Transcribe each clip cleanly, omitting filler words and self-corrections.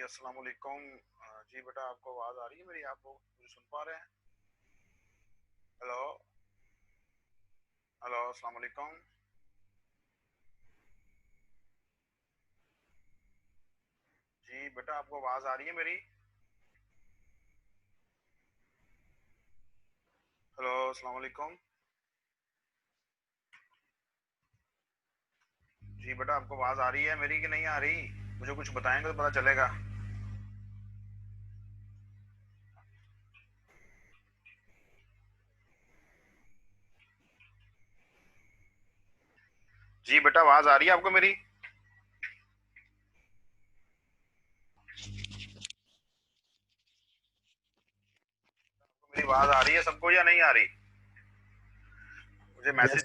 अस्सलाम वालेकुम। जी बेटा, आपको आवाज़ आ रही है मेरी? आप लोग मुझे सुन पा रहे हैं? हेलो हेलो, अस्सलाम वालेकुम। जी बेटा, आपको आवाज़ आ रही है मेरी? हेलो, अस्सलाम वालेकुम। जी बेटा, आपको आवाज़ आ रही है मेरी कि नहीं आ रही? मुझे कुछ बताएंगे तो पता चलेगा। जी बेटा, आवाज़ आ रही है आपको मेरी? मेरी आवाज़ आ रही है सबको या नहीं आ रही? मुझे मैसेज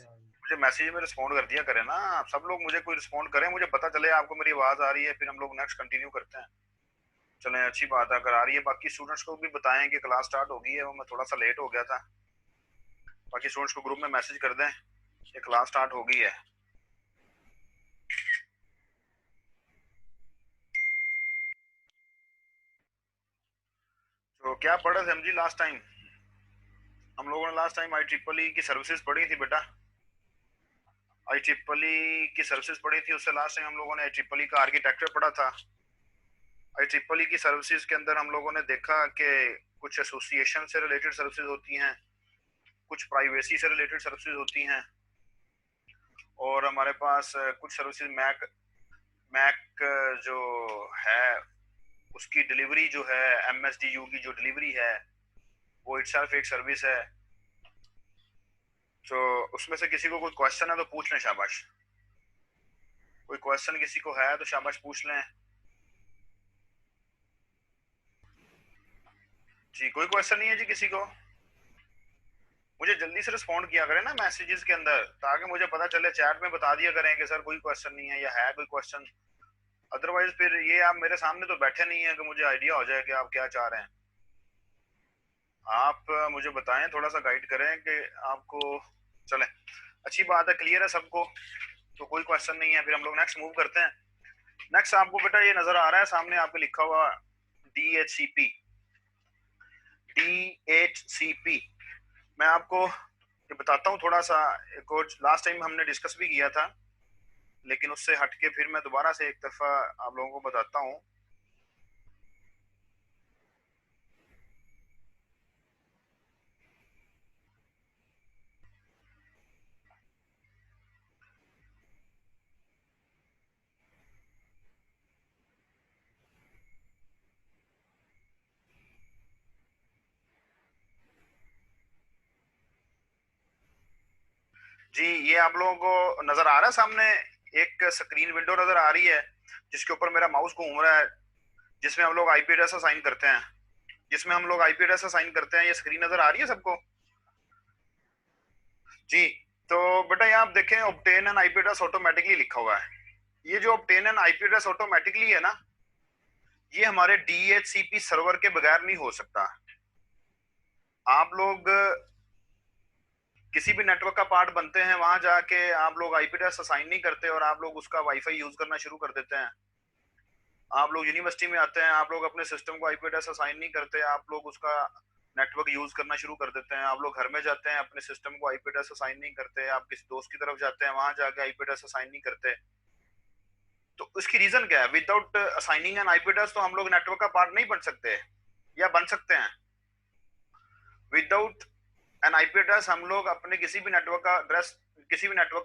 यस। में रिस्पॉन्ड कर दिया करें ना। आप सब लोग मुझे कोई रिस्पॉन्ड करें, मुझे पता चले आपको मेरी आवाज़ आ रही है, फिर हम लोग नेक्स्ट कंटिन्यू करते हैं। चलें, अच्छी बात है। अगर आ रही है, बाकी स्टूडेंट्स को भी बताएं कि क्लास स्टार्ट हो गई है। वो मैं थोड़ा सा लेट हो गया था। बाकी स्टूडेंट्स को ग्रुप में मैसेज कर दें कि क्लास स्टार्ट हो गई है। तो क्या पढ़े थे हम जी लास्ट टाइम? हम लोगों ने last time I triple E की सर्विसेज पढ़ी थी बेटा। आई ट्रिपल ई की सर्विसेज पढ़ी थी। उससे लास्ट टाइम हम लोगों ने आई ट्रिपल ई का आर्किटेक्चर पढ़ा था। आई ट्रिपल ई की सर्विसेज के अंदर हम लोगों ने देखा कि कुछ एसोसिएशन से रिलेटेड सर्विसेज होती हैं, कुछ प्राइवेसी से रिलेटेड सर्विसेज होती हैं, और हमारे पास कुछ सर्विसेज मैक मैक जो है उसकी डिलीवरी जो है, MSDU की जो डिलीवरी है वो इटसेल्फ एक सर्विस है। तो उसमें से किसी को कोई क्वेश्चन है तो पूछ लें, शाबाश। कोई क्वेश्चन किसी को है तो शाबाश पूछ लें। जी, कोई क्वेश्चन नहीं है जी किसी को? मुझे जल्दी से रिस्पॉन्ड किया करें ना मैसेजेस के अंदर, ताकि मुझे पता चले। चैट में बता दिया करें कि सर कोई क्वेश्चन नहीं है या है कोई क्वेश्चन। अदरवाइज फिर ये आप मेरे सामने तो बैठे नहीं है कि मुझे आइडिया हो जाए कि आप क्या चाह रहे हैं। आप मुझे बताएं, थोड़ा सा गाइड करें कि आपको। चलें, अच्छी बात है, क्लियर है सबको। तो कोई क्वेश्चन नहीं है, फिर हम लोग नेक्स्ट मूव करते हैं। नेक्स्ट आपको बेटा ये नजर आ रहा है सामने आपके लिखा हुआ DHCP। DHCP मैं आपको ये बताता हूँ थोड़ा सा। कोच लास्ट टाइम हमने डिस्कस भी किया था, लेकिन उससे हटके फिर मैं दोबारा से एक दफा आप लोगों को बताता हूँ। जी, ये आप लोगों को नजर आ रहा है सामने? एक स्क्रीन विंडो नजर आ रही है जिसके ऊपर मेरा माउस घूम रहा है, जिसमें हम लोग आईपी एड्रेस असाइन करते हैं। ये स्क्रीन नजर आ रही है सबको? जी। तो बेटा यहाँ आप देखें, obtain an IP address automatically लिखा हुआ है। ये जो obtain an IP address automatically है ना, ये हमारे DHCP सर्वर के बगैर नहीं हो सकता। आप लोग किसी भी नेटवर्क का पार्ट बनते हैं, वहां जाके आप लोग आईपी एड्रेस असाइन नहीं करते और आप लोग उसका वाईफाई यूज करना शुरू कर देते हैं। आप लोग यूनिवर्सिटी में आते हैं, आप लोग अपने सिस्टम को आईपी एड्रेस असाइन नहीं करते, आप लोग उसका नेटवर्क यूज करना शुरू कर देते हैं। आप लोग घर में जाते हैं, अपने सिस्टम को आईपी एड्रेस असाइन नहीं करते, आप किसी दोस्त की तरफ जाते हैं, वहां जाके आईपी एड्रेस असाइन नहीं करते। तो इसकी रीजन क्या है? Without assigning N IP address तो हम लोग नेटवर्क का पार्ट नहीं बन सकते, या बन सकते हैं? विदाउट एन आईपी एड्रेस हम लोग अपने किसी भी नेटवर्क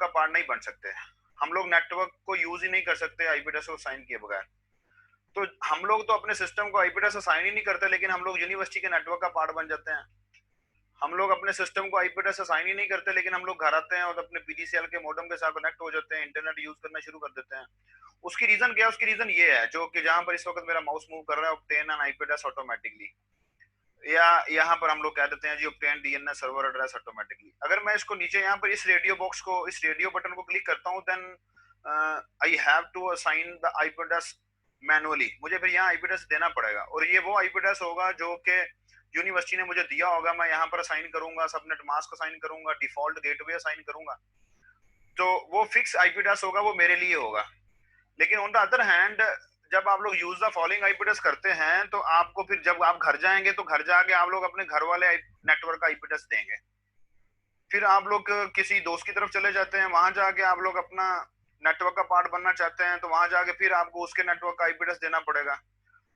का पार्ट नहीं बन सकते। हम लोग नेटवर्क को यूज ही नहीं कर सकते आईपी एड्रेस को साइन किए बगैर। तो हम लोग तो अपने सिस्टम को आईपी एड्रेस असाइन ही नहीं करते, लेकिन हम लोग यूनिवर्सिटी के नेटवर्क का पार्ट बन जाते हैं। हम लोग अपने सिस्टम को आईपी एड्रेस असाइन ही नहीं करते, लेकिन हम लोग घर आते हैं और अपने PGCL के मॉडेम के साथ कनेक्ट हो जाते हैं, इंटरनेट यूज करना शुरू कर देते हैं। उसकी रीजन क्या है? उसकी रीजन ये है, जो कि जहां पर इस वक्त मेरा माउस मूव कर रहा है, obtain an IP address automatically, या यहाँ पर हम लोग कह देते हैं जी obtain DNS server address automatically. अगर मैं इसको नीचे यहाँ पर इस रेडियो बटन को क्लिक करता हूँ, then I have to assign the IP address manually. मुझे फिर यहाँ आईपी एड्रेस देना पड़ेगा, और ये वो आईपी एड्रेस होगा जो कि यूनिवर्सिटी ने मुझे दिया होगा। मैं यहाँ पर असाइन करूंगा, सबनेट मास्क असाइन करूंगा, डिफॉल्ट गेटवे असाइन करूंगा। तो वो फिक्स आईपी एड्रेस होगा, वो मेरे लिए होगा। लेकिन ऑन द अदर हैंड, जब आप लोग use the following IP address करते हैं तो आपको फिर जब आप घर जाएंगे तो घर जाके आप लोग अपने घर वाले नेटवर्क का आईपी एड्रेस देंगे। फिर आप लोग किसी दोस्त की तरफ चले जाते हैं, वहां जाके आप लोग अपना नेटवर्क का पार्ट बनना चाहते हैं, तो वहां जाके फिर आपको उसके नेटवर्क का आईपी एड्रेस देना पड़ेगा।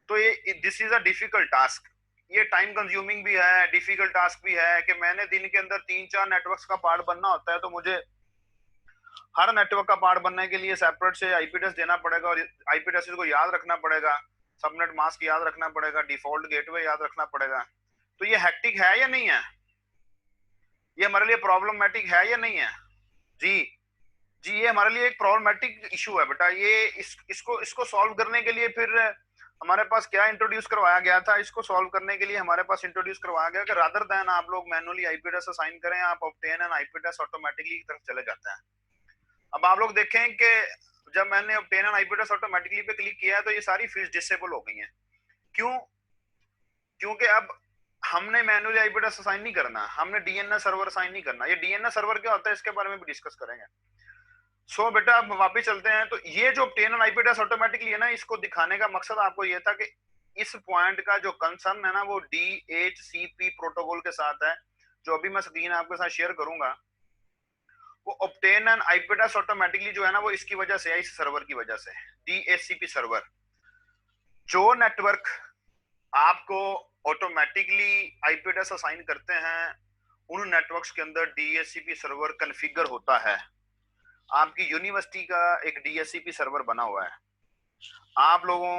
तो ये this is a difficult task. ये टाइम कंज्यूमिंग भी है, डिफिकल्ट टास्क भी है कि मैंने दिन के अंदर 3-4 नेटवर्क्स का पार्ट बनना होता है, तो मुझे हर नेटवर्क का पार्ट बनने के लिए सेपरेट से आईपी एड्रेस देना पड़ेगा और आईपी एड्रेस को याद रखना पड़ेगा, सबनेट मास्क याद रखना पड़ेगा, डिफॉल्ट गेटवे याद रखना पड़ेगा। तो ये हेक्टिक है या नहीं है? ये हमारे लिए प्रॉब्लमेटिक है या नहीं है? जी जी, ये हमारे लिए एक प्रॉब्लमेटिक इशू है बेटा। ये इसको सॉल्व करने के लिए फिर हमारे पास क्या इंट्रोड्यूस करवाया गया था? इसको सॉल्व करने के लिए हमारे पास इंट्रोड्यूस करवाया गया कि रादर देन आप लोग मैनुअली आईपी एड्रेस असाइन करें, आप obtain an IP address automatically की तरफ चले जाते हैं। अब आप लोग देखें कि जब मैंने obtain an IP address automatically पे क्लिक किया है तो ये सारी फील्ड्स डिसेबल हो गई हैं। क्यों? क्योंकि अब हमने मैनुअली आईपी एड्रेस असाइन नहीं करना, हमने डीएनएस सर्वर असाइन नहीं करना। ये डीएनएस सर्वर क्या होता है इसके बारे में भी डिस्कस करेंगे। सो बेटा अब वापस चलते हैं। तो ये जो obtain an IP address automatically है ना, इसको दिखाने का मकसद आपको ये था कि इस पॉइंट का जो कंसर्न है ना वो डीएचसीपी प्रोटोकॉल के साथ है, जो अभी मैं स्क्रीन आपके साथ शेयर करूंगा। वो obtain an IP address automatically जो है ना वो इसकी वजह से है, इस सर्वर की वजह से, डीएचसीपी सर्वर। जो नेटवर्क आपको ऑटोमेटिकली आईपी एड्रेस असाइन करते हैं उन नेटवर्क्स के अंदर डीएचसीपी सर्वर कॉन्फ़िगर होता है। आपकी यूनिवर्सिटी का एक डीएचसीपी सर्वर बना हुआ है, आप लोगों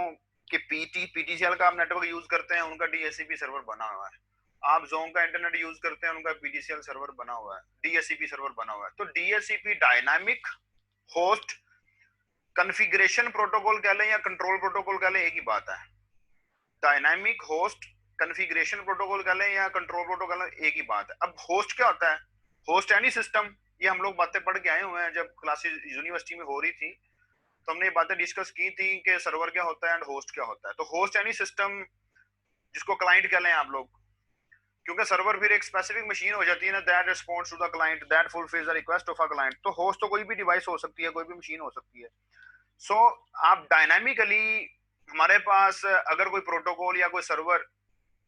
के पीटीसीएल का आप नेटवर्क यूज करते हैं, उनका डीएचसीपी सर्वर बना हुआ है। आप जोन का इंटरनेट यूज करते हैं, उनका पीटीसीएल सर्वर बना हुआ है, डीएचसीपी सर्वर बना हुआ है। तो DHCP dynamic host configuration protocol कह लें या कंट्रोल प्रोटोकॉल कह लें, एक ही बात है। डायनामिक होस्ट कॉन्फ़िगरेशन प्रोटोकॉल कह लें या कंट्रोल प्रोटोकॉल, एक ही बात है। अब होस्ट क्या होता है? Host any system. ये हम लोग बातें पढ़ के आए हुए हैं, जब क्लासेस यूनिवर्सिटी में हो रही थी तो हमने ये बातें डिस्कस की थी कि सर्वर क्या होता है एंड होस्ट क्या होता है। तो होस्ट एनी सिस्टम, जिसको क्लाइंट कह लें आप लोग, क्योंकि सर्वर फिर एक स्पेसिफिक मशीन हो जाती है ना, that responds to the client, that fulfils the request of a client. तो होस्ट तो कोई भी डिवाइस हो सकती है, कोई भी मशीन हो सकती है। सो आप डायनामिकली, हमारे पास अगर कोई प्रोटोकॉल या कोई सर्वर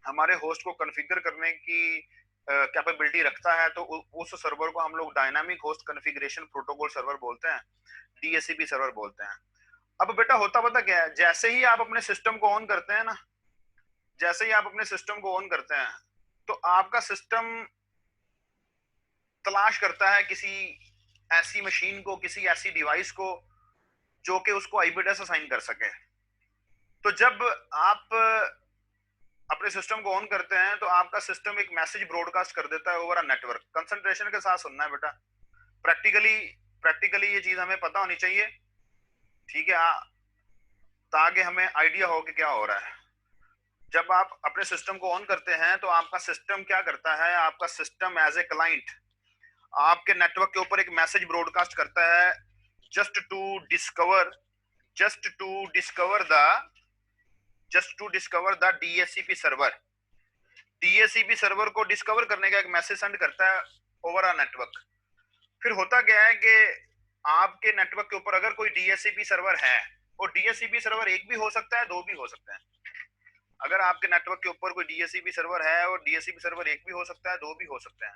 हमारे होस्ट को कॉन्फ़िगर करने की कैपेबिलिटी रखता है तो उस सर्वर को हम लोग dynamic host configuration protocol server बोलते हैं, डीएचसीपी सर्वर बोलते हैं। अब बेटा होता पता क्या है, जैसे ही आप अपने सिस्टम को ऑन करते हैं ना, जैसे ही आप अपने सिस्टम को ऑन करते हैं तो आपका सिस्टम तलाश करता है किसी ऐसी मशीन को, किसी ऐसी डिवाइस को जो कि उसको आईपी एड्रेस असाइन कर सके। तो जब आप अपने सिस्टम को ऑन करते हैं तो आपका सिस्टम एक मैसेज ब्रॉडकास्ट कर देता है ओवर अ नेटवर्क। कंसंट्रेशन के साथ सुनना है बेटा, प्रैक्टिकली ये चीज हमें पता होनी चाहिए, ठीक है, ताकि हमें आइडिया हो कि क्या हो रहा है। जब आप अपने सिस्टम को ऑन करते हैं तो आपका सिस्टम क्या करता है? आपका सिस्टम एज ए क्लाइंट आपके नेटवर्क के ऊपर एक मैसेज ब्रॉडकास्ट करता है, just to discover the DHCP server. DHCP server को डिस्कवर करने का एक मैसेज सेंड करता है ओवर अ नेटवर्क। फिर होता क्या है कि आपके नेटवर्क के ऊपर अगर कोई डीएचसीपी सर्वर है, और डीएचसीपी सर्वर एक भी हो सकता है, दो भी हो सकते हैं। अगर आपके नेटवर्क के ऊपर कोई डीएचसीपी सर्वर है और डीएचसीपी सर्वर एक भी हो सकता है, दो भी हो सकते हैं,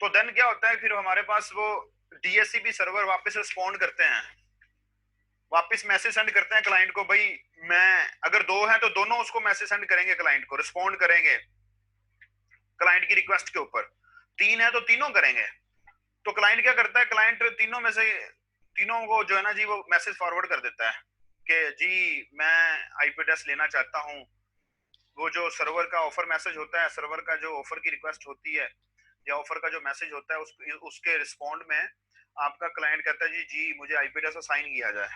तो देन क्या होता है, फिर हमारे पास वो डीएचसीपी सर्वर वापस रिस्पॉन्ड करते हैं, वापस मैसेज सेंड करते हैं क्लाइंट को, भाई मैं, अगर दो है तो दोनों उसको मैसेज सेंड करेंगे, क्लाइंट को रिस्पॉन्ड करेंगे क्लाइंट की रिक्वेस्ट के ऊपर। तीन है तो तीनों करेंगे। तो क्लाइंट क्या करता है, क्लाइंट तीनों में से तीनों को जो है ना जी वो मैसेज फॉरवर्ड कर देता है कि जी मैं आईपी एड्रेस लेना चाहता हूँ। वो जो सर्वर का ऑफर मैसेज होता है, सर्वर का जो ऑफर की रिक्वेस्ट होती है या ऑफर का जो मैसेज होता है, उसके रिस्पॉन्ड में आपका क्लाइंट कहता है जी जी मुझे आईपी एड्रेस असाइन किया जाए।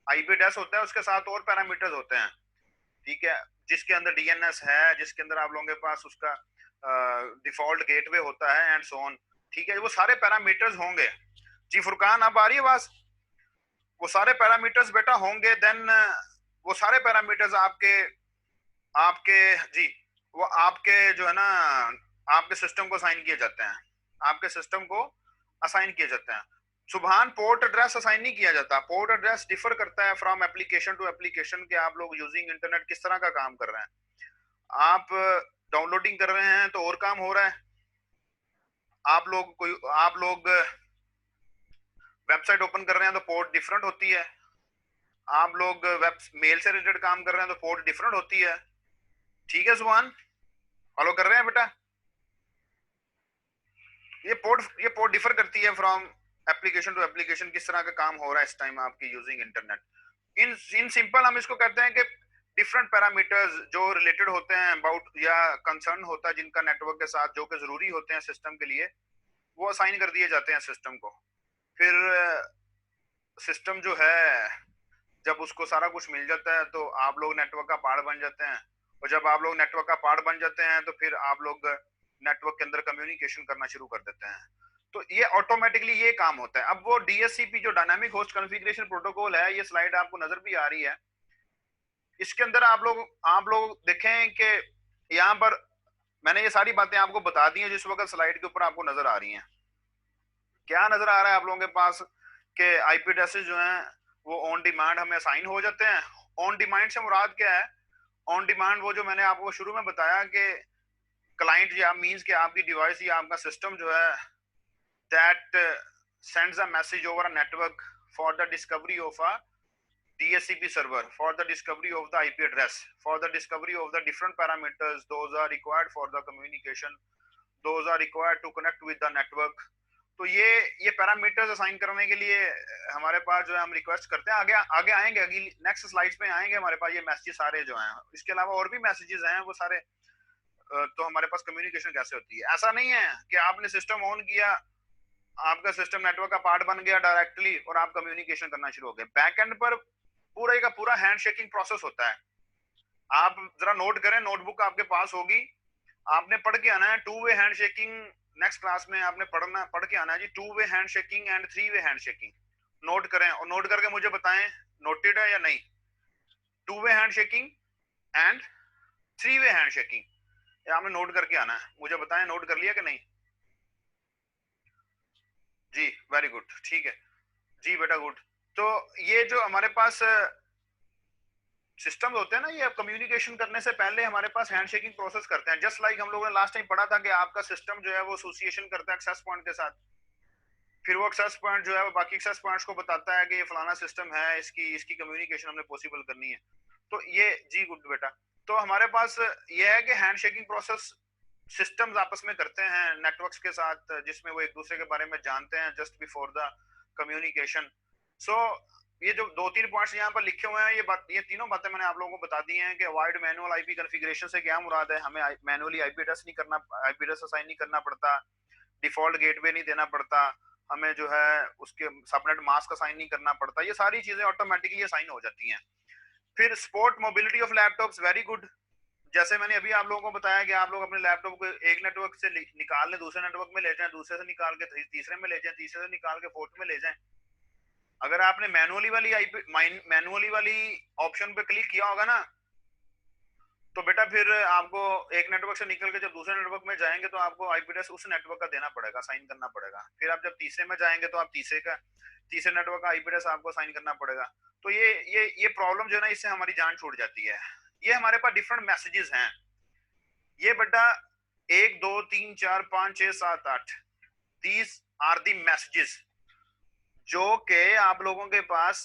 आईपी एड्रेस होता है, उसके साथ और पैरामीटर्स होते हैं, ठीक है, जिसके अंदर डीएनएस है, जिसके अंदर आप लोगों के पास उसका डिफॉल्ट गेटवे होता है एंड सो ऑन, ठीक है, वो सारे पैरामीटर्स होंगे। जी फुरकान अब आ रही है आवाज? वो सारे पैरामीटर्स बेटा होंगे, देन वो सारे पैरामीटर्स आपके आपके जी वो आपके जो है ना आपके सिस्टम को असाइन किए जाते हैं, आपके सिस्टम को असाइन किए जाते हैं। सुबहान पोर्ट एड्रेस असाइन नहीं किया जाता। पोर्ट एड्रेस डिफर करता है फ्रॉम एप्लीकेशन टू एप्लीकेशन के आप लोग यूजिंग इंटरनेट किस तरह का काम कर रहे हैं। आप डाउनलोडिंग कर रहे हैं तो और काम हो रहा है, आप लोग वेबसाइट ओपन कर रहे हैं तो पोर्ट डिफरेंट होती है, आप लोग वेब मेल से रिलेटेड काम कर रहे हैं तो पोर्ट डिफरेंट होती है। ठीक है सुबहान, फॉलो कर रहे हैं बेटा? ये पोर्ट डिफर करती है फ्रॉम एप्लीकेशन टू एप्लीकेशन, किस तरह का काम हो रहा है इस टाइम आपकी यूजिंग इंटरनेट। इन सिंपल हम इसको कहते हैं कि डिफरेंट पैरामीटर्स जो रिलेटेड होते हैं अबाउट या कंसर्न होता है जिनका नेटवर्क के साथ, जो कि जरूरी होते हैं सिस्टम के लिए, वो असाइन कर दिए जाते हैं सिस्टम को। फिर सिस्टम जो है जब उसको सारा कुछ मिल जाता है तो आप लोग नेटवर्क का पार्ट बन जाते हैं, और जब आप लोग नेटवर्क का पार्ट बन जाते हैं तो फिर आप लोग नेटवर्क के अंदर कम्युनिकेशन करना शुरू कर देते हैं। तो ये ऑटोमेटिकली ये काम होता है। अब वो डीएचसीपी जो डायनामिक होस्ट कॉन्फ़िगरेशन प्रोटोकॉल है, ये स्लाइड आपको नजर भी आ रही है, इसके अंदर आप लोग देखें कि यहाँ पर मैंने ये सारी बातें आपको बता दी हैं जिस वक्त स्लाइड के ऊपर आपको नजर आ रही हैं। क्या नजर आ रहा है आप लोगों के पास कि आईपी एड्रेसेस जो हैं वो ऑन डिमांड हमें असाइन हो जाते हैं। ऑन डिमांड से मुराद क्या है? ऑन डिमांड वो जो मैंने आपको शुरू में बताया कि क्लाइंट या मींस कि आपकी डिवाइस या आपका सिस्टम जो है that sends a message over a network for the discovery of a DHCP server, for the discovery of the IP address, for the discovery of the different parameters, those are required for the communication, those are required to connect with the network। तो ये parameters assign करने के लिए हमारे पास जो है हम request करते हैं। आगे आगे आएंगे, अगली नेक्स्ट स्लाइड्स पे आएंगे, हमारे पास ये मैसेजेस सारे जो हैं, इसके अलावा और भी मैसेजेस हैं वो सारे। तो हमारे पास कम्युनिकेशन कैसे होती है? ऐसा नहीं है कि आपने सिस्टम ऑन किया, आपका सिस्टम नेटवर्क का पार्ट बन गया डायरेक्टली और आप कम्युनिकेशन करना शुरू हो गए। बैक एंड पर पूरा का पूरा हैंड शेकिंग प्रोसेस होता है। आप जरा नोट करें, नोटबुक आपके पास होगी, आपने पढ़ के आना है two way handshaking. Next class में आपने पढ़ के आना है जी, two way handshaking and three way handshaking. Note करें और नोट करके मुझे बताएं नोटेड है या नहीं। To way handshaking and three way hand shaking, ये आपने नोट करके आना है, मुझे बताएं नोट कर लिया कि नहीं। जी वेरी गुड, ठीक है जी बेटा, गुड। तो ये जो हमारे पास सिस्टम होते हैं ना, ये कम्युनिकेशन करने से पहले हमारे पास हैंडशेकिंग प्रोसेस करते हैं। जस्ट लाइक हम लोगों ने लास्ट टाइम पढ़ा था कि आपका सिस्टम जो है वो एसोसिएशन करता है एक्सेस पॉइंट के साथ, फिर वो एक्सेस पॉइंट जो है वो बाकी एक्सेस पॉइंट्स को बताता है कि ये फलाना सिस्टम है, इसकी इसकी कम्युनिकेशन हमने पॉसिबल करनी है। तो ये जी गुड बेटा। तो हमारे पास ये है कि हैंडशेकिंग प्रोसेस सिस्टम्स आपस में करते हैं नेटवर्क्स के साथ, जिसमें वो एक दूसरे के बारे में जानते हैं जस्ट बिफोर द कम्युनिकेशन। सो ये जो दो तीन पॉइंट्स यहाँ पर लिखे हुए हैं, ये तीनों बातें मैंने आप लोगों को बता दी हैं कि अवॉइड मैनुअल आईपी कॉन्फ़िगरेशन से क्या मुराद है। हमें मैनुअली आईपी एड्रेस नहीं करना, आईपी एड्रेस असाइन नहीं करना पड़ता, डिफॉल्ट गेटवे नहीं देना पड़ता, हमें जो है उसके सबनेट मास्क असाइन नहीं करना पड़ता, ये सारी चीजें ऑटोमेटिकली असाइन हो जाती हैं। फिर support mobility of laptops, very good. जैसे मैंने अभी आप लोगों को बताया कि आप लोग अपने लैपटॉप को एक नेटवर्क से निकाल लें, दूसरे नेटवर्क में ले जाएं, दूसरे से निकाल के तीसरे में ले जाएं, तीसरे से निकाल के फोर्थ में ले जाएं। अगर आपने मैनुअली वाली ऑप्शन पे क्लिक किया होगा ना, तो बेटा फिर आपको एक नेटवर्क से निकल के जब दूसरे नेटवर्क में जाएंगे तो आपको आईपी एड्रेस उस नेटवर्क का देना पड़ेगा, साइन करना पड़ेगा। फिर आप जब तीसरे में जाएंगे तो आप तीसरे नेटवर्क का आईपी एड्रेस आपको साइन करना पड़ेगा। तो ये प्रॉब्लम जो है ना, इससे हमारी जान छूट जाती है। ये हमारे पास डिफरेंट मैसेजेस हैं। ये बेटा 1 2 3 4 5 6 7 8, दीज आर दी मैसेजेस जो के आप लोगों के पास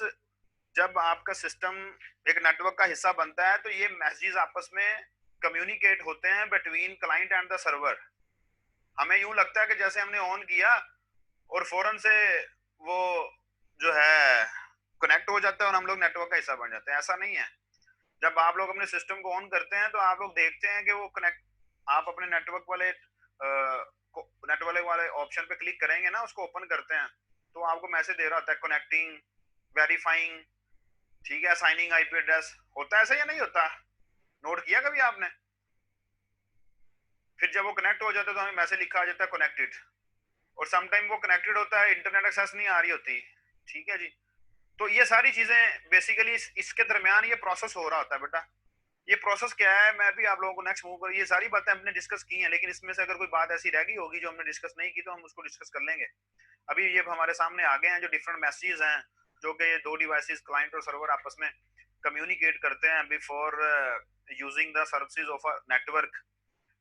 जब आपका सिस्टम एक नेटवर्क का हिस्सा बनता है तो ये मैसेजेस आपस में कम्युनिकेट होते हैं between client and the server. हमें यूं लगता है कि जैसे हमने ऑन किया और फौरन से वो जो है कनेक्ट हो जाता है और हम लोग नेटवर्क का हिस्सा बन जाते हैं। ऐसा नहीं है। जब आप लोग अपने सिस्टम को ऑन करते हैं तो आप लोग देखते हैं कि वो कनेक्ट, आप अपने नेटवर्क वाले ऑप्शन पे क्लिक करेंगे ना, उसको ओपन करते हैं तो आपको मैसेज दे रहा होता है कनेक्टिंग, वेरीफाइंग, ठीक है, साइनिंग आईपी एड्रेस। होता है ऐसा या नहीं होता? नोट किया कभी आपने? फिर जब वो कनेक्ट हो जाता है तो हमें मैसेज लिखा आ जाता है कनेक्टेड, और समटाइम वो कनेक्टेड होता है, इंटरनेट एक्सेस नहीं आ रही होती। ठीक है जी। तो ये सारी चीजें बेसिकली इसके दरमियान ये प्रोसेस हो रहा होता है बेटा। ये प्रोसेस क्या है, मैं भी आप लोगों को नेक्स्ट मूव कर, ये सारी बातें हमने डिस्कस की हैं, लेकिन इसमें से अगर कोई बात ऐसी रह गई होगी जो हमने डिस्कस नहीं की तो हम उसको डिस्कस कर लेंगे। अभी ये हमारे सामने आ गए हैं जो डिफरेंट मैसेजेस हैं जो कि दो डिवाइसेस क्लाइंट और सर्वर आपस में कम्युनिकेट करते हैं before using the services of a network.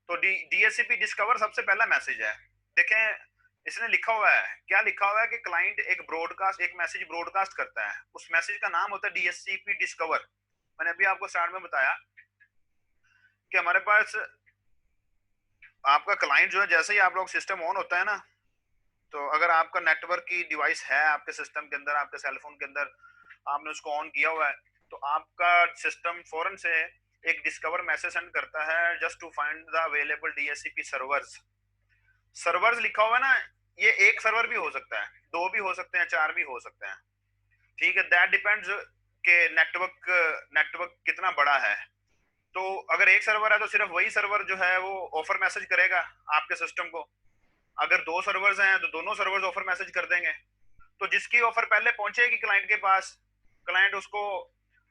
तो डीएचसीपी डिस्कवर सबसे पहला मैसेज है। देखें इसने लिखा हुआ है, क्या लिखा हुआ है कि क्लाइंट एक मैसेज ब्रॉडकास्ट करता है, उस मैसेज का नाम होता है डीएचसीपी डिस्कवर। मैंने अभी आपको स्टार्ट में बताया कि हमारे पास आपका क्लाइंट जो है, जैसे ही आप लोग सिस्टम ऑन होता है ना, तो अगर आपका नेटवर्क की डिवाइस है आपके सिस्टम के अंदर, आपके सेलफोन के अंदर, आपने उसको ऑन किया हुआ है, तो आपका सिस्टम फौरन से एक डिस्कवर मैसेज सेंड करता है, just to find the available DHCP servers. Servers लिखा हुआ है ना, ये एक सर्वर भी हो सकता है, दो भी हो सकते हैं, चार भी हो सकते हैं, ठीक है, दैट डिपेंड्स के नेटवर्क कितना बड़ा है। तो अगर एक सर्वर है तो सिर्फ वही सर्वर जो है वो ऑफर मैसेज करेगा आपके सिस्टम को। अगर दो सर्वर्स हैं तो दोनों सर्वर्स ऑफर मैसेज कर देंगे। तो जिसकी ऑफर पहले पहुंचेगी क्लाइंट के पास, क्लाइंट उसको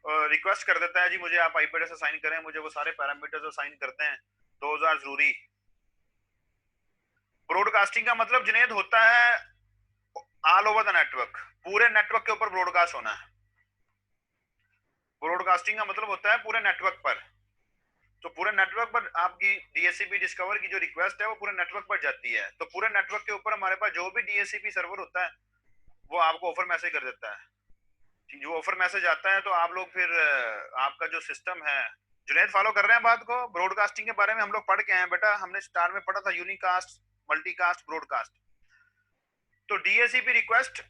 रिक्वेस्ट कर देता है, जी मुझे आप आईपी एड्रेस असाइन करें, मुझे वो सारे पैरामीटर्स असाइन करते हैं, दोज आर जरूरी। ब्रॉडकास्टिंग का मतलब जुनेद होता है ऑल ओवर द नेटवर्क, पूरे नेटवर्क के ऊपर ब्रॉडकास्ट होना है। ब्रॉडकास्टिंग का मतलब होता है पूरे नेटवर्क पर। तो पूरे नेटवर्क पर आपकी डीएचसीपी डिस्कवर की जो रिक्वेस्ट है वो पूरे नेटवर्क पर जाती है। तो पूरे नेटवर्क के ऊपर हमारे पास जो भी डीएचसीपी सर्वर होता है वो आपको ऑफर मैसेज कर देता है। जो ऑफर मैसेज आता है तो आप लोग फिर आपका जो सिस्टम है, जुनेद फॉलो कर रहे हैं बात को? ब्रॉडकास्टिंग के बारे में हम लोग पढ़ के आए बेटा, हमने स्टार में पढ़ा था यूनिकास्ट, मल्टीकास्ट, ब्रॉडकास्ट। तो डीएचसीपी रिक्वेस्ट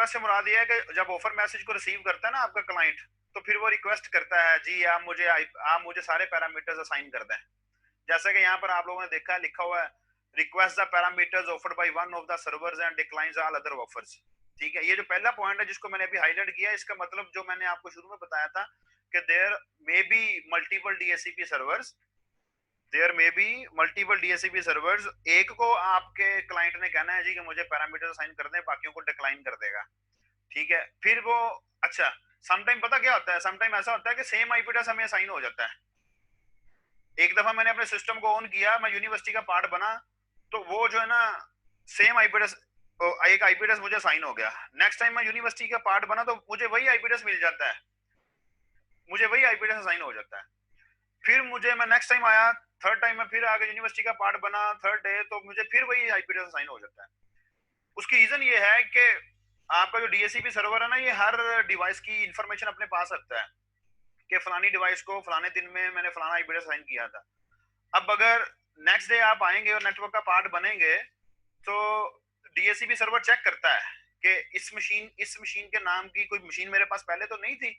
से मुराद ये है कि जब ऑफर मैसेज को रिसीव करता है ना आपका क्लाइंट, तो फिर वो रिक्वेस्ट करता है, जी आप मुझे सारे पैरामीटर्स असाइन कर दें। जैसा कि यहाँ पर आप लोगों ने देखा है, लिखा हुआ है request the parameters offered by one of the servers and declines all other offers. ठीक है, ये जो पहला पॉइंट है जिसको मैंने अभी हाईलाइट किया, इसका मतलब जो मैंने आपको शुरू में बताया था कि there may be multiple DHCP servers, servers. एक को आपके क्लाइंट ने कहना है जी कि मुझे पैरामीटर असाइन कर दें, बाकियों को डिक्लाइन कर देगा। ठीक है, फिर वो अच्छा समटाइम पता क्या होता है, समटाइम ऐसा होता है कि सेम आईपी एड्रेस हमें असाइन हो जाता है। एक दफा मैंने अपने सिस्टम को ऑन किया, मैं यूनिवर्सिटी का पार्ट बना, तो वो जो है ना सेम आईपी एड्रेस, एक आईपी एड्रेस मुझे असाइन हो गया। नेक्स्ट टाइम मैं यूनिवर्सिटी का पार्ट बना तो मुझे वही आईपी एड्रेस मिल जाता है, मुझे वही आईपी एड्रेस असाइन हो जाता है। फिर मैं नेक्स्ट टाइम आया, थर्ड टाइम में फिर आगे यूनिवर्सिटी का पार्ट बना थर्ड डे, तो मुझे फिर वही आईपी एड्रेस असाइन हो जाता है। उसकी रीजन ये है कि आपका जो डीएचसीपी सर्वर है ना, ये हर डिवाइस की इंफॉर्मेशन अपने पास रखता है कि फलानी डिवाइस को फलाने दिन में मैंने फलाना आईपी एड्रेस असाइन किया था। अब अगर नेक्स्ट डे आप आएंगे और नेटवर्क का पार्ट बनेंगे, तो डीएचसीपी सर्वर चेक करता है कि इस मशीन के नाम की कोई मशीन मेरे पास पहले तो नहीं थी।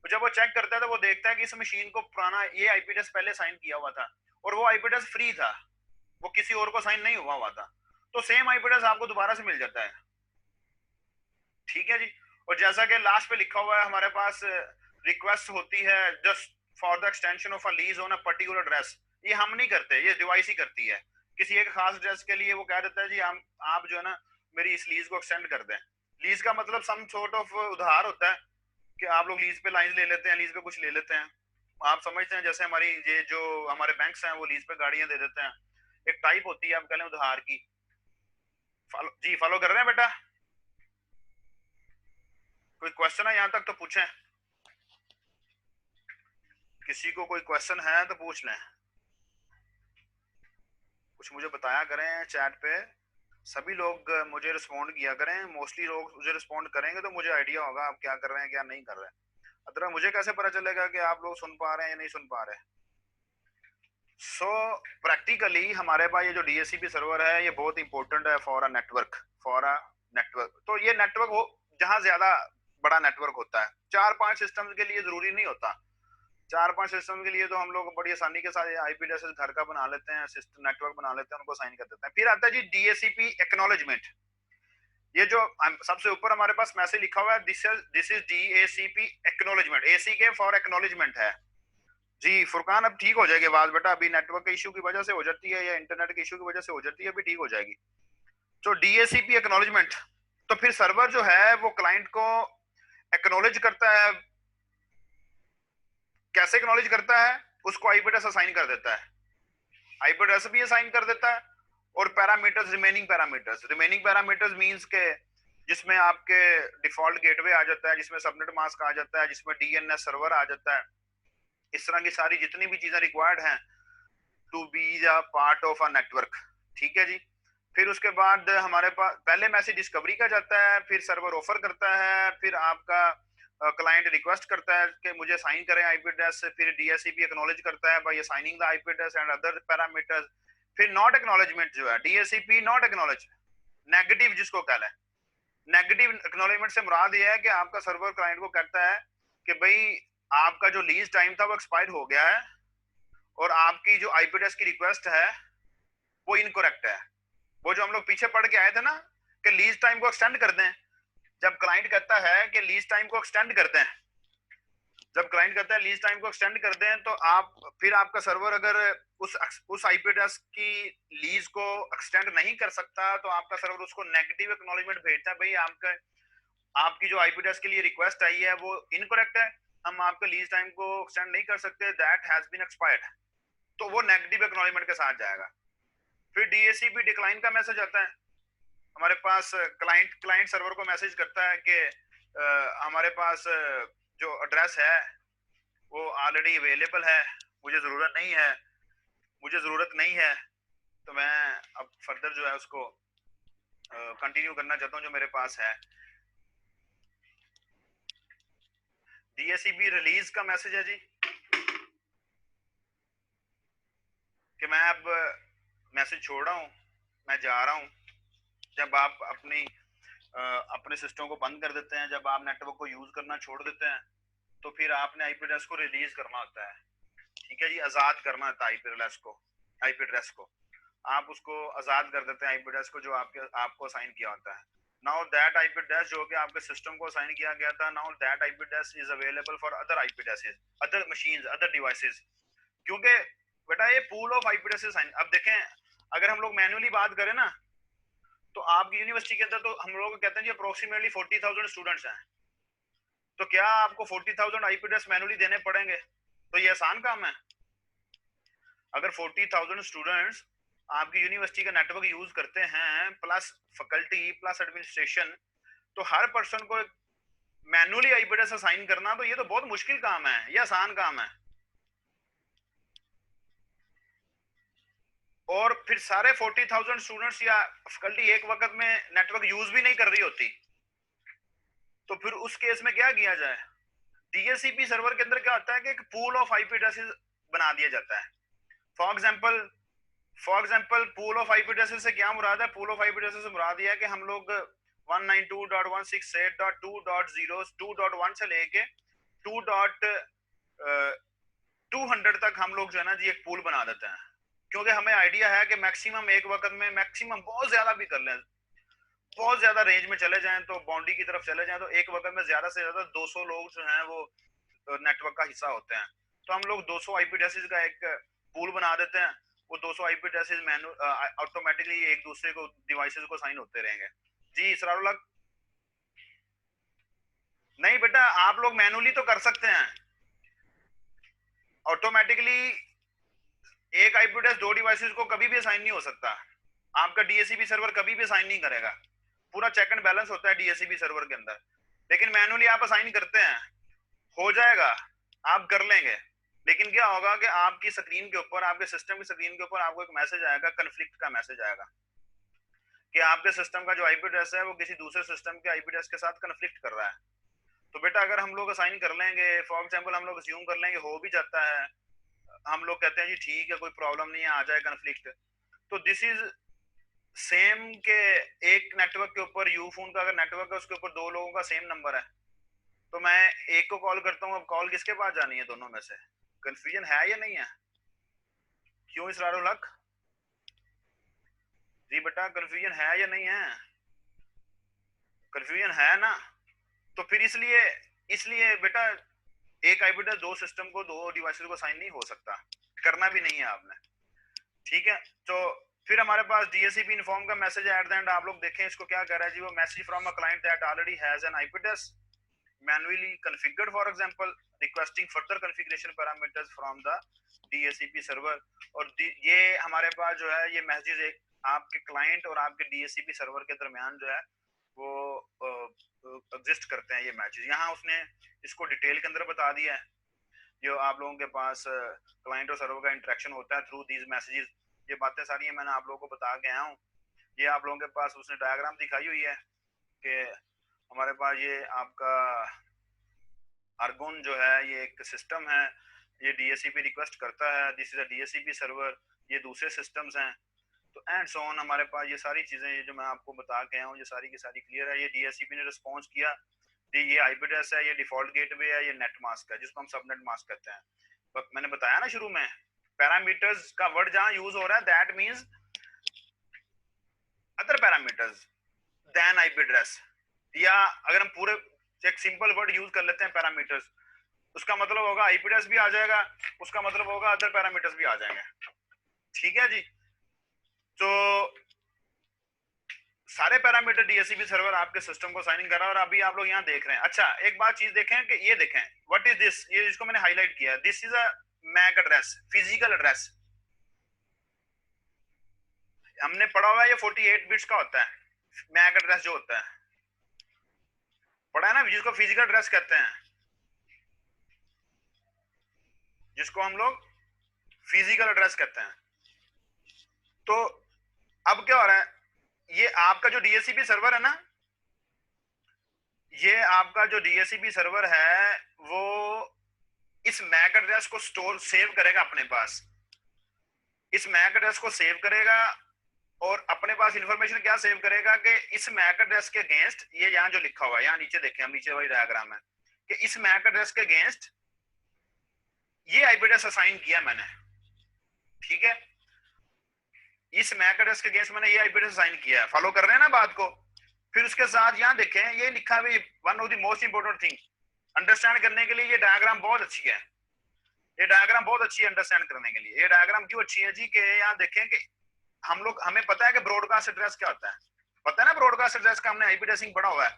तो जब वो चेक करता है तो वो देखता है कि इस मशीन को पुराना ये आईपी एड्रेस पहले साइन किया हुआ था और वो आईपी एड्रेस फ्री था, वो किसी और को साइन नहीं हुआ था, तो सेम आईपी एड्रेस आपको दोबारा से मिल जाता है। ठीक है जी। और जैसा कि लास्ट पे लिखा हुआ है हमारे पास रिक्वेस्ट होती है just for the extension of a lease on a particular address. ये हम नहीं करते, ये डिवाइस ही करती है। किसी एक खास एड्रेस के लिए वो कह देता है जी आप जो है ना मेरी इस लीज को एक्सटेंड कर दें। लीज का मतलब सम सॉर्ट ऑफ उधार होता है कि आप लोग लीज पे लाइन ले लेते हैं, लीज पे कुछ ले लेते हैं। आप समझते हैं जैसे हमारी ये जो हमारे बैंक्स हैं वो लीज पे गाड़ियां दे देते हैं, एक टाइप होती है आप कह लें उधार की। जी फॉलो कर रहे हैं बेटा? कोई क्वेश्चन है यहाँ तक तो पूछें, किसी को कोई क्वेश्चन है तो पूछ लें, कुछ मुझे बताया करें चैट पे। सभी लोग मुझे रिस्पॉन्ड किया करें, मोस्टली लोग मुझे रिस्पॉन्ड करेंगे तो मुझे आइडिया होगा आप क्या कर रहे हैं क्या नहीं कर रहे हैं। अदरवाइज मुझे कैसे पता चलेगा कि आप लोग सुन पा रहे हैं या नहीं सुन पा रहे? सो प्रैक्टिकली हमारे पास ये जो डीएचसीपी सर्वर है ये बहुत इंपॉर्टेंट है फॉर अ नेटवर्क। तो ये नेटवर्क हो जहां ज्यादा बड़ा नेटवर्क होता है, 4-5 सिस्टम के लिए जरूरी नहीं होता। 4-5 सिस्टम के लिए तो हम लोग बड़ी आसानी के साथ आईपी एड्रेस घर का बना लेते हैं, सिस्टम नेटवर्क बना लेते हैं, उनको साइन कर देते हैं। फिर आता है जी डीएचसीपी एक्नॉलेजमेंट। ये जो सबसे ऊपर हमारे पास मैसेज लिखा हुआ है, this is DHCP acknowledgement, AC के फॉर एक्नॉलेजमेंट है। जी फुरकान अब ठीक हो जाएगी आवाज बेटा, अभी नेटवर्क के इशू की वजह से हो जाती है या इंटरनेट के इशू की वजह से हो जाती है, अभी ठीक हो जाएगी। तो डीएचसीपी एक्नॉलेजमेंट, तो फिर सर्वर जो है वो क्लाइंट को एक्नॉलेज करता है। कैसे एक्नॉलेज करता है? उसको आईपी एड्रेस असाइन कर देता है, आईपी एड्रेस भी असाइन कर देता है और पैरामीटर्स, रिमेनिंग पैरामीटर्स मींस के जिसमें आपके डिफॉल्ट गेटवे आ जाता है, जिसमें सबनेट मास्क आ जाता है, जिसमें डीएनएस सर्वर आ जाता है, इस तरह की सारी जितनी भी चीजें रिक्वायर्ड हैं to be the part of a network. ठीक है जी। फिर उसके बाद हमारे पास पहले मैसेज डिस्कवरी का जाता है, फिर सर्वर ऑफर करता है, फिर आपका क्लाइंट रिक्वेस्ट करता है कि मुझे साइन करें आईपी एड्रेस, फिर डीएससीपी एक्नॉलेज करता है by signing the IP address and other parameters. फिर नॉट एक्नॉलेजमेंट जो है, डीएससीपी नॉट एक्नॉलेज, नेगेटिव जिसको कहते हैं, नेगेटिव एक्नॉलेजमेंट से मुराद ये है कि आपका सर्वर क्लाइंट को कहता है कि भाई आपका जो लीज टाइम था वो एक्सपायर हो गया है और आपकी जो आईपी एड्रेस की रिक्वेस्ट है वो इनकरेक्ट है। वो जो हम लोग पीछे पढ़ के आए थे ना कि लीज टाइम को एक्सटेंड कर दें, जब क्लाइंट कहता है कि लीज टाइम को एक्सटेंड कर दें, जब क्लाइंट कहता है लीज टाइम को एक्सटेंड कर दें, तो आप फिर आपका सर्वर अगर उस आईपी एड्रेस की लीज को एक्सटेंड नहीं कर सकता तो आपका सर्वर उसको नेगेटिव एक्नॉलेजमेंट भेजता है, भाई आपका आपकी जो आईपी एड्रेस के लिए रिक्वेस्ट आई है वो इनकरेक्ट है, हम आपके लीज टाइम को एक्सटेंड नहीं कर सकते, दैट हैज बीन एक्सपायर्ड। तो वो नेगेटिव एक्नॉलेजमेंट के साथ जाएगा। फिर डीएससीपी डिक्लाइन का मैसेज आता है हमारे पास, क्लाइंट सर्वर को मैसेज करता है कि हमारे पास जो एड्रेस है वो ऑलरेडी अवेलेबल है, मुझे ज़रूरत नहीं है, तो मैं अब फर्दर जो है उसको कंटिन्यू करना चाहता हूँ जो मेरे पास है। डीएससीपी रिलीज का मैसेज है जी कि मैं अब मैसेज छोड़ रहा हूँ, मैं जा रहा हूँ। जब आप अपने सिस्टम को बंद कर देते हैं, जब आप नेटवर्क को यूज करना छोड़ देते हैं, तो फिर आपने आईपी एड्रेस को रिलीज करना होता है। ठीक है जी, आजाद करना होता है आईपी एड्रेस को आप उसको आजाद कर देते हैं आईपी एड्रेस को जो आपको असाइन किया होता है। नाउ दैट आईपी एड्रेस जो कि आपके सिस्टम को असाइन किया गया था, now that IP address is available for other IP addresses, other machines, other devices. क्योंकि बेटा ये पूल ऑफ आईपी एड्रेसेस, अब देखें अगर हम लोग मैन्युअली बात करें ना, तो आपकी यूनिवर्सिटी के अंदर तो हम लोग कहते हैं जी अप्रोक्सीमेटली 40,000 स्टूडेंट्स हैं, तो क्या आपको 40,000 आईपी एड्रेस मैन्युअली देने पड़ेंगे? तो ये आसान काम है? अगर 40,000 स्टूडेंट्स आपकी यूनिवर्सिटी का नेटवर्क यूज करते हैं, प्लस फैकल्टी प्लस एडमिनिस्ट्रेशन, तो हर पर्सन को मैन्युअली आईपी एड्रेस असाइन करना, तो ये तो बहुत मुश्किल काम है, ये आसान काम है? और फिर सारे 40,000 स्टूडेंट्स या फैकल्टी एक वक्त में नेटवर्क यूज भी नहीं कर रही होती, तो फिर उस केस में क्या किया जाए? डीएचसीपी सर्वर के अंदर क्या होता है कि एक पूल ऑफ आईपी एड्रेसेस बना दिया जाता है। For example pool of IP addresses से क्या मुराद है? पूल ऑफ आईपी एड्रेसेस से मुराद यह है कि हम लोग 192.168.2.0 से लेके 2.200 तक हम लोग जो है ना जी एक पूल बना देते हैं, क्योंकि हमें आइडिया है कि मैक्सिमम एक वक्त में मैक्सिमम बहुत ज्यादा भी कर लें, बहुत ज्यादा रेंज में चले जाएं, तो बाउंड्री की तरफ चले जाएं, तो एक वक्त में ज्यादा से ज्यादा 200 लोग जो हैं वो नेटवर्क का हिस्सा होते हैं। तो हम लोग 200 आईपी एड्रेसेस का एक पूल बना देते हैं, वो 200 आईपी एड्रेसेस ऑटोमेटिकली एक दूसरे को डिवाइसेस को साइन होते रहेंगे। जी इसरारुल्लाह, नहीं बेटा आप लोग मैनुअली तो कर सकते हैं, ऑटोमेटिकली एक आईपी एड्रेस दो डिवाइसेस को कभी भी असाइन नहीं हो सकता, आपका डीएचसीपी सर्वर कभी भी असाइन नहीं करेगा, पूरा चेक एंड बैलेंस होता है डीएचसीपी सर्वर के अंदर। लेकिन मैनुअली आप असाइन करते हैं, हो जाएगा, आप कर लेंगे, लेकिन क्या होगा कि आपकी स्क्रीन के ऊपर, आपके सिस्टम की स्क्रीन के ऊपर आपको एक मैसेज आएगा, कन्फ्लिक्ट का मैसेज आएगा कि आपके सिस्टम का जो आईपी एड्रेस है वो किसी दूसरे सिस्टम के आईपी एड्रेस के साथ कन्फ्लिक्ट कर रहा है। तो बेटा अगर हम लोग असाइन कर लेंगे, फॉर एग्जांपल हम लोग अज्यूम कर लेंगे हो भी जाता है, हम लोग कहते हैं जी ठीक है कोई प्रॉब्लम नहीं है, आ जाए कन्फ्लिक्ट, तो दिस इज सेम के एक नेटवर्क के ऊपर यू फोन का अगर नेटवर्क है उसके ऊपर दो लोगों का सेम नंबर है, तो मैं एक को कॉल करता हूँ, अब कॉल किसके पास जानी है दोनों में से? कंफ्यूजन है या नहीं है? क्यों इसरारुल हक जी बेटा, कंफ्यूजन है या नहीं है? कंफ्यूजन है ना? तो फिर इसलिए बेटा एक आईपी एड्रेस दो सिस्टम को, दो डिवाइसेस को साइन नहीं हो सकता, करना भी नहीं है आपने। ठीक है, तो फिर हमारे पास डीएचसीपी इन्फॉर्म का मैसेज एट द एंड, आप लोग देखें इसको क्या कह रहा है जी, वो message from a client that already has an IP address manually configured, for example requesting further configuration parameters from the DHCP server. और ये हमारे पास जो है ये मैसेज एक आपके क्लाइंट और आपके DHCP सर्वर के दरमियान जो है वो एग्जिस्ट करते हैं ये मैचेस। यहाँ उसने इसको डिटेल के अंदर बता दिया है, जो आप लोगों के पास क्लाइंट और सर्वर का इंटरेक्शन होता है थ्रू दीज मैसेजेस। ये बातें सारी हैं मैंने आप लोगों को बता के आया हूँ। ये आप लोगों के पास उसने डायग्राम दिखाई हुई है कि हमारे पास ये आपका आर्गोन जो है ये एक सिस्टम है, ये DHCP रिक्वेस्ट करता है, this is a DHCP server, ये दूसरे सिस्टम्स हैं। तो एंड सो ऑन हमारे पास ये सारी चीजें ये जो मैं आपको बता के आया हूँ ये सारी की सारी क्लियर है। ये DHCP ने रिस्पॉन्स किया, ये IP एड्रेस है, ये डिफॉल्ट गेटवे है, ये नेट मास्क है जिसको हम सबनेट मास्क कहते हैं। मैंने बताया ना शुरू में, पैरामीटर्स का वर्ड जहां यूज हो रहा है that means other parameters then IP address, या अगर हम पूरे एक सिंपल वर्ड यूज कर लेते हैं पैरामीटर्स, उसका मतलब होगा IP एड्रेस भी आ जाएगा, उसका मतलब होगा अदर पैरामीटर्स भी आ जाएंगे। ठीक है जी, तो सारे पैरामीटर DHCP सर्वर आपके सिस्टम को साइन इन कर रहा है और अभी आप लोग यहाँ देख रहे हैं। अच्छा एक बात चीज देखें कि ये देखें व्हाट इज दिस, ये इसको मैंने हाईलाइट किया, this is a MAC address, physical address. हमने पढ़ा हुआ है ये 48 बिट्स का होता है मैक एड्रेस जो होता है, पढ़ा है ना, जिसको फिजिकल एड्रेस कहते हैं, जिसको हम लोग फिजिकल एड्रेस कहते हैं। तो अब क्या हो रहा है, ये आपका जो DHCP सर्वर है ना, ये आपका जो DHCP सर्वर है वो इस मैक एड्रेस को स्टोर सेव करेगा अपने पास, इस मैक एड्रेस को सेव करेगा और अपने पास इंफॉर्मेशन क्या सेव करेगा कि इस मैक एड्रेस के अगेंस्ट, ये यहाँ जो लिखा हुआ है यहाँ नीचे देखें, हम नीचे वाली डायग्राम है कि इस मैक एड्रेस के अगेंस्ट ये IP एड्रेस असाइन किया मैंने। ठीक है, इस मैक एड्रेस के अगेंस्ट मैंने ये IP एड्रेस असाइन किया है, फॉलो कर रहे हैं ना बात को। फिर उसके साथ यहाँ देखें ये लिखा है, one of the most important thing understand करने के लिए, ये डायग्राम बहुत अच्छी है, ये डायग्राम बहुत अच्छी है अंडरस्टैंड करने के लिए। ये डायग्राम क्यों अच्छी है जी, कि यहाँ देखें कि हमें पता है कि ब्रॉडकास्ट एड्रेस क्या होता है, पता है ना ब्रॉडकास्ट एड्रेस का, हमने IP एड्रेसिंग पढ़ा हुआ है।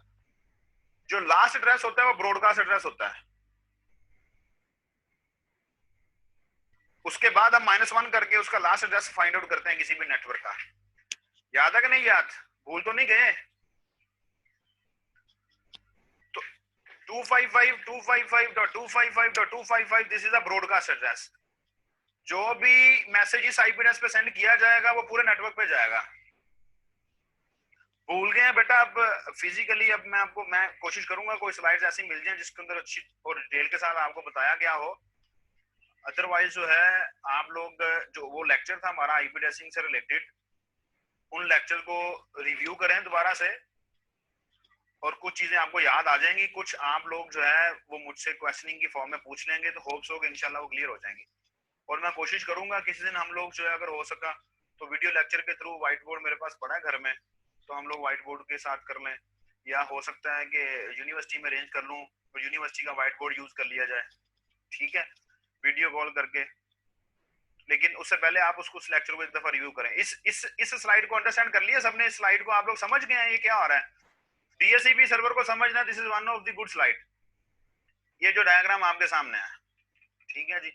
जो लास्ट एड्रेस होता है वो ब्रॉडकास्ट एड्रेस होता है, उसके बाद हम -1 करके उसका लास्ट एड्रेस फाइंड आउट करते हैं किसी भी नेटवर्क का। याद है कि नहीं याद, भूल तो नहीं गए? तो 255.255.255 this is a broadcast address. जो भी मैसेज इस IP एड्रेस पे सेंड किया जाएगा वो पूरे नेटवर्क पे जाएगा। भूल गए हैं बेटा, अब फिजिकली अब मैं कोशिश करूंगा कोई स्लाइड्स ऐसी मिल जाए जिसके अंदर अच्छी और डिटेल के साथ आपको बताया गया हो। अदरवाइज जो है आप लोग, जो वो लेक्चर था हमारा IP एड्रेसिंग से रिलेटेड, उन लेक्चर को रिव्यू करें दोबारा से और कुछ चीजें आपको याद आ जाएंगी, कुछ आप लोग जो है वो मुझसे क्वेश्चनिंग की फॉर्म में पूछ लेंगे, तो होप्स हो कि इंशाल्लाह वो क्लियर हो जाएंगी। और मैं कोशिश करूंगा किसी दिन हम लोग जो है अगर हो सका तो वीडियो लेक्चर के थ्रू, व्हाइट बोर्ड मेरे पास पड़ा है घर में, तो हम लोग व्हाइट बोर्ड के साथ कर लें, या हो सकता है कि यूनिवर्सिटी में अरेंज कर लूँ तो यूनिवर्सिटी का व्हाइट बोर्ड यूज कर लिया जाए। ठीक है, वीडियो कॉल करके। लेकिन उससे पहले आप उसको उस लेक्चर को एक दफा रिव्यू करें। इस स्लाइड को अंडरस्टैंड कर लिया सबने? इस स्लाइड को आप लोग समझ गए हैं ये क्या हो रहा है? DHCP सर्वर को समझना, this is one of the good slide, ये जो डायग्राम आपके सामने है। ठीक है जी,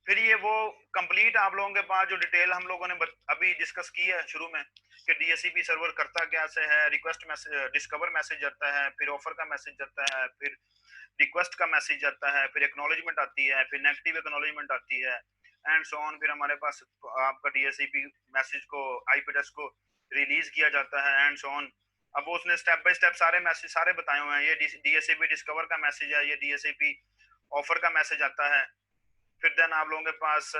फिर ये वो कंप्लीट आप लोगों के पास जो डिटेल हम लोगों ने अभी डिस्कस की है शुरू में कि DHCP सर्वर करता क्या से है, रिक्वेस्ट मैसेज, डिस्कवर मैसेज आता है, फिर ऑफर का मैसेज आता है, फिर रिक्वेस्ट का मैसेज आता है, फिर एक्नॉलेजमेंट आती है, फिर नेगेटिव एक्नॉलेजमेंट आती है एंड सो ऑन। फिर हमारे पास आपका DHCP मैसेज को, IP एड्रेस को रिलीज किया जाता है एंड सो ऑन। अब वो उसने स्टेप बाय स्टेप सारे मैसेज सारे बताए हुए हैं। ये DHCP डिस्कवर का मैसेज है, ये DHCP ऑफर का मैसेज आता है, फिर देन आप लोगों के पास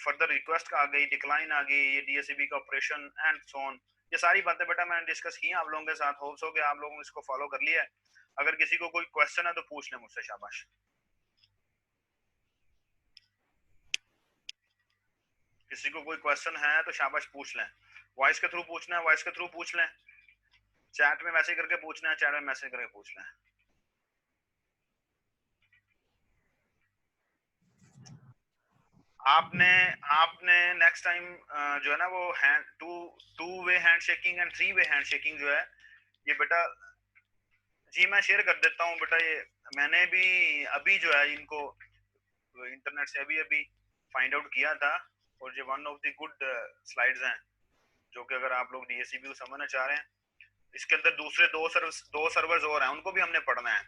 फर्दर रिक्वेस्ट आ गई, डिक्लाइन आ गई, ये DHCP का ऑपरेशन एंड सो ऑन। ये सारी बातें बेटा मैंने डिस्कस की हैं आप लोगों के साथ, होप्स हो कि आप लोगों ने इसको फॉलो कर लिया है। अगर किसी को कोई क्वेश्चन है तो पूछ लें मुझसे, शाबाश। किसी को कोई क्वेश्चन है तो शाबाश पूछ लें। वॉइस के थ्रू पूछना है, वॉइस के थ्रू पूछ लें, चैट में मैसेज करके पूछना है, चैट में मैसेज करके पूछ लें। आपने आपने नेक्स्ट टाइम जो है ना वो hand to way handshaking and 3 way hand shaking जो है ये बेटा, जी मैं शेयर कर देता हूँ बेटा। ये मैंने भी अभी जो है इनको इंटरनेट से अभी फाइंड आउट किया था और ये one of the good slides हैं। जो कि अगर आप लोग डीएससीपी को समझना चाह रहे हैं, इसके अंदर दूसरे दो सर्वर्स और हैं, उनको भी हमने पढ़ना है।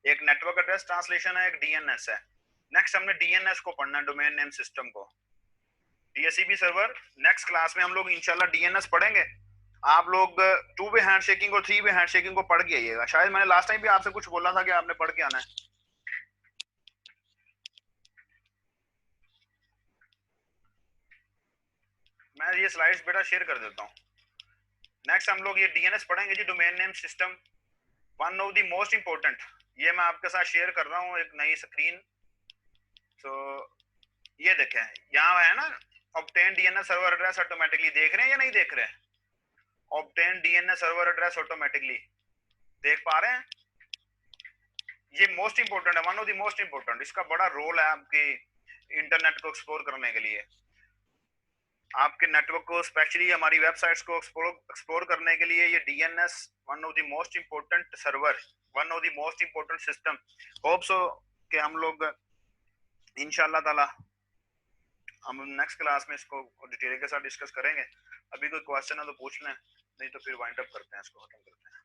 एक नेटवर्क एड्रेस ट्रांसलेशन है, एक डीएनएस है। नेक्स्ट हमने डीएनएस को पढ़ना है, डोमेन नेम सिस्टम को। डीएससीपी सर्वर नेक्स्ट क्लास में हम लोग इंशाल्लाह डीएनएस पढ़ेंगे। आप लोग 2 वे हैंडशेकिंग और 3 वे हैंडशेकिंग को पढ़ के आइएगा। शायद मैंने लास्ट टाइम भी आपसे कुछ बोला था कि आपने पढ़ के आना है। मैं ये स्लाइड्स बेटा शेयर कर देता हूँ। नेक्स्ट हम लोग ये डीएनएस पढ़ेंगे जी, domain name system, one of the most important. ये मैं आपके साथ शेयर कर रहा हूँ एक नई स्क्रीन। तो ये देखें, यहाँ है ना obtain DNS server address automatically, देख रहे हैं या नहीं देख रहे हैं? Obtain DNS server address automatically, देख पा रहे हैं? ये मोस्ट इंपोर्टेंट है, one of the most important. इसका बड़ा रोल है आपके इंटरनेट को एक्सप्लोर करने के लिए, आपके नेटवर्क को, स्पेशली हमारी वेबसाइट्स को एक्सप्लोर करने के लिए। ये DNS one of the most important server, one of the most important system. Hope so कि हम लोग इंशाल्लाह ताला हम नेक्स्ट क्लास में इसको डिटेल के साथ डिस्कस करेंगे। अभी कोई क्वेश्चन है तो पूछ लें, नहीं तो फिर वाइंड अप करते हैं, इसको खत्म करते हैं।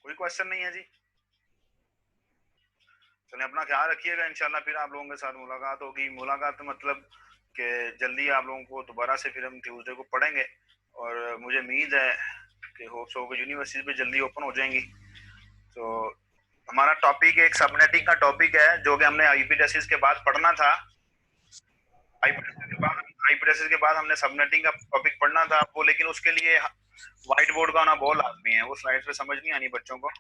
कोई क्वेश्चन नहीं है जी? चलिए, अपना ख्याल रखिएगा। इंशाल्लाह फिर आप लोगों के साथ मुलाकात होगी। मुलाकात मतलब कि जल्दी आप लोगों को दोबारा से फिर हम ट्यूसडे को पढ़ेंगे, और मुझे उम्मीद है कि होप्स हो कि यूनिवर्सिटी भी जल्दी ओपन हो जाएंगी। तो हमारा टॉपिक एक सबनेटिंग का टॉपिक है, जो कि हमने आईपी एड्रेसेस के बाद पढ़ना था। आईपी के बाद हमने सबनेटिंग का टॉपिक पढ़ना था वो, लेकिन उसके लिए व्हाइट बोर्ड का होना बहुत लाजमी है। वो स्लाइड पे समझ नहीं आनी बच्चों को।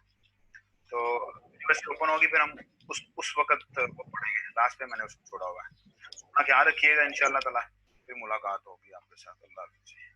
तो यूनिवर्सिटी ओपन होगी फिर हम उस वक्त वो पढ़ेंगे। लास्ट पे मैंने उसको छोड़ा हुआ है। अपना ख्याल रखिएगा, इंशाल्लाह ताला फिर मुलाकात होगी आपके साथ। अल्लाह हाफिज़।